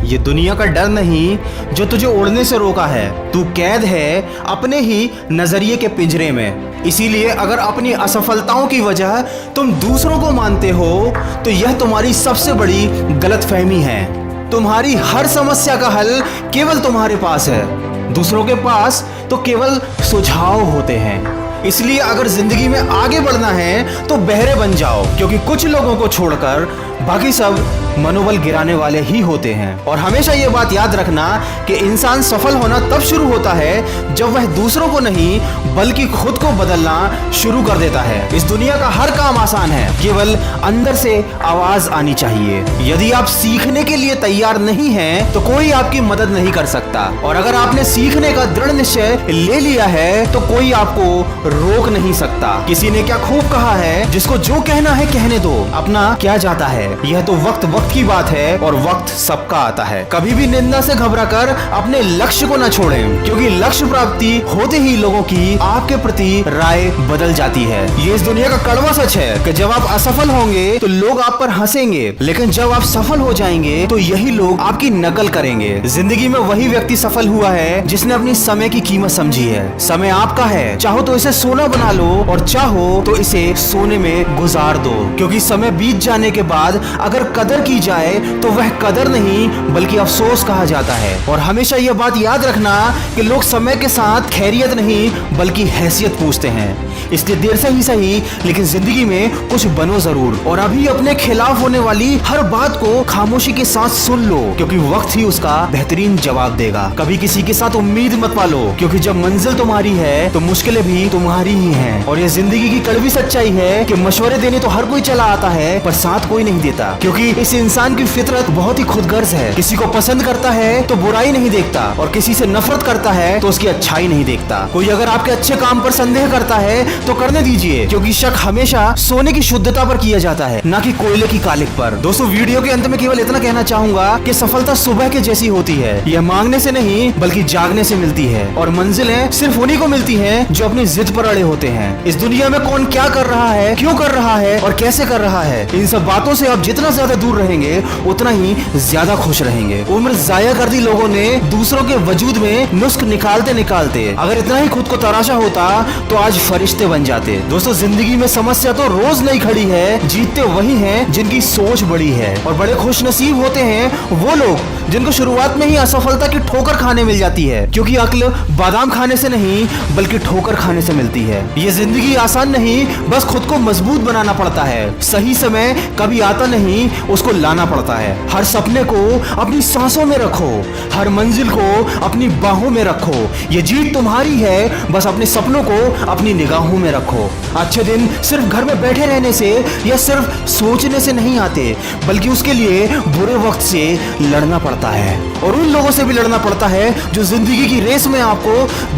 ये दुनिया का डर नहीं जो तुझे उड़ने से रोका है। तू कैद है अपने ही नजरिए के पिंजरे में। इसीलिए अगर अपनी असफलताओं की वजह तुम दूसरों को मानते हो तो यह तुम्हारी सबसे बड़ी गलतफहमी है। तुम्हारी हर समस्या का हल केवल तुम्हारे पास है, दूसरों के पास तो केवल सुझाव होते हैं। इसलिए अगर जिंदगी में आगे बढ़ना है तो बहरे बन जाओ, क्योंकि कुछ लोगों को छोड़कर बाकी सब मनोबल गिराने वाले ही होते हैं। और हमेशा ये बात याद रखना कि इंसान सफल होना तब शुरू होता है जब वह दूसरों को नहीं बल्कि खुद को बदलना शुरू कर देता है। इस दुनिया का हर काम आसान है, केवल अंदर से आवाज आनी चाहिए। यदि आप सीखने के लिए तैयार नहीं हैं, तो कोई आपकी मदद नहीं कर सकता। और अगर आपने सीखने का दृढ़ निश्चय ले लिया है तो कोई आपको रोक नहीं सकता। किसी ने क्या खूब कहा है, जिसको जो कहना है कहने दो, अपना क्या जाता है। यह तो वक्त की बात है और वक्त सबका आता है। कभी भी निंदा से घबराकर अपने लक्ष्य को न छोड़ें, क्योंकि लक्ष्य प्राप्ति होते ही लोगों की आपके प्रति राय बदल जाती है। ये इस दुनिया का कड़वा सच है कि जब आप असफल होंगे तो लोग आप पर हंसेंगे, लेकिन जब आप सफल हो जाएंगे तो यही लोग आपकी नकल करेंगे। जिंदगी में वही व्यक्ति सफल हुआ है जिसने अपनी समय की कीमत समझी है। समय आपका है, चाहो तो इसे सोना बना लो और चाहो तो इसे सोने में गुजार दो, क्योंकि समय बीत जाने के बाद अगर कदर की जाए तो वह कदर नहीं बल्कि अफसोस कहा जाता है। और हमेशा यह बात याद रखना कि लोग समय के साथ खैरियत नहीं बल्कि हैसियत पूछते हैं। इसलिए देर से ही सही लेकिन जिंदगी में कुछ बनो जरूर। और अभी अपने खिलाफ होने वाली हर बात को खामोशी के साथ सुन लो, क्योंकि वक्त ही उसका बेहतरीन जवाब देगा। कभी किसी के साथ उम्मीद मत पालो, क्योंकि जब मंजिल तुम्हारी है तो मुश्किलें भी तुम्हारी ही हैं। और ये जिंदगी की कड़वी सच्चाई है कि मशवरे देने तो हर कोई चला आता है, पर साथ कोई नहीं देता, क्योंकि इस इंसान की फितरत बहुत ही खुदगर्ज है। किसी को पसंद करता है तो बुराई नहीं देखता, और किसी से नफरत करता है तो उसकी अच्छाई नहीं देखता। कोई अगर आपके अच्छे काम पर संदेह करता है तो करने दीजिए, क्योंकि शक हमेशा सोने की शुद्धता पर किया जाता है, ना कि कोयले की कालिक पर। दोस्तों, वीडियो के अंत में केवल इतना कहना चाहूंगा कि सफलता सुबह के जैसी होती है। यह मांगने से नहीं बल्कि जागने से मिलती है, और मंजिलें सिर्फ उन्हीं को मिलती हैं जो अपनी जिद पर अड़े होते हैं। इस दुनिया में कौन क्या कर रहा है, क्यों कर रहा है और कैसे कर रहा है, इन सब बातों से आप जितना ज्यादा दूर रहेंगे उतना ही ज्यादा खुश रहेंगे। उम्र जाया कर दी लोगों ने दूसरों के वजूद में नुस्ख निकालते निकालते। अगर इतना ही खुद को तराशा होता तो आज फरिश्ते बन जाते। दोस्तों, जिंदगी में समस्या तो रोज नहीं खड़ी है, जीतते वही हैं जिनकी सोच बड़ी है। और बड़े खुश नसीब होते हैं वो लोग जिनको शुरुआत में ही असफलता की ठोकर खाने मिल जाती है, क्योंकि अक्ल बादाम खाने से नहीं बल्कि ठोकर खाने से मिलती है। ये जिंदगी आसान नहीं, बस खुद को मजबूत बनाना पड़ता है। सही समय कभी आता नहीं, उसको लाना पड़ता है। हर सपने को अपनी सांसों में रखो, हर मंजिल को अपनी बाहों में रखो। ये जीत तुम्हारी है, बस अपने सपनों को अपनी निगाहों में रखो। अच्छे दिन सिर्फ घर में बैठे रहने से या सिर्फ सोचने से नहीं आते, बल्कि उसके लिए बुरे वक्त से लड़ना पड़ता है। और उन लोगों से भी लड़ना पड़ता है जो जिंदगी की रेस में आपको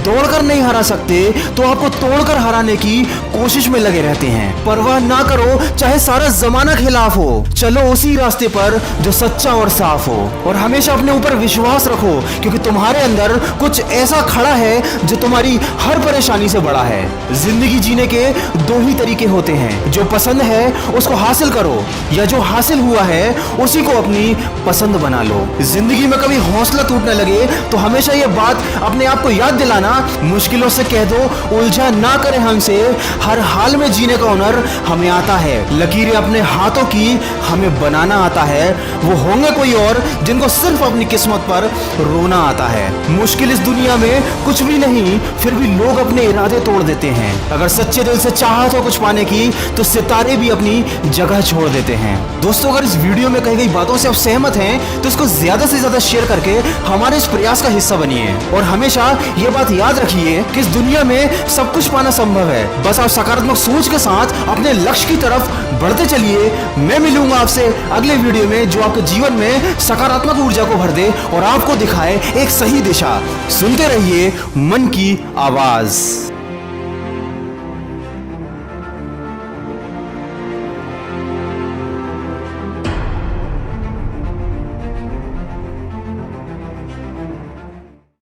दौड़कर नहीं हरा सकते, तो आपको तोड़कर हराने की कोशिश में लगे रहते हैं। परवाह ना करो चाहे सारा जमाना खिलाफ हो, चलो उसी रास्ते पर जो सच्चा और साफ हो। और हमेशा अपने ऊपर विश्वास रखो, क्योंकि तुम्हारे अंदर कुछ ऐसा खड़ा है जो तुम्हारी हर परेशानी से बड़ा है। जिंदगी जीने के दो ही तरीके होते हैं, जो पसंद है उसको हासिल करो, या जो हासिल हुआ है उसी को अपनी पसंद बना लो। जिंदगी में कभी हौसला टूटने लगे तो हमेशा ये बात अपने आप को याद दिलाना, मुश्किलों से कह दो उलझा ना करे हमसे, हर हाल में जीने का हुनर हमें आता है। लकीरें अपने हाथों की हमें बनाना आता है। वो होंगे कोई और जिनको सिर्फ अपनी किस्मत पर रोना आता है। मुश्किल इस दुनिया में कुछ भी नहीं, फिर भी लोग अपने इरादे तोड़ देते हैं। अगर सच्चे दिल से चाहत हो कुछ पाने की तो सितारे भी अपनी जगह छोड़ देते हैं। दोस्तों, अगर इस वीडियो में कही गई बातों से आप सहमत हैं तो इसको ज्यादा से ज्यादा शेयर करके हमारे इस प्रयास का हिस्सा बनिए। और हमेशा ये बात याद रखिए कि इस दुनिया में सब कुछ पाना संभव है, बस आप सकारात्मक सोच के साथ अपने लक्ष्य की तरफ बढ़ते चलिए। मैं मिलूंगा आपसे अगले वीडियो में जो आपके जीवन में सकारात्मक ऊर्जा को भर दे और आपको दिखाए एक सही दिशा। सुनते रहिए मन की आवाज।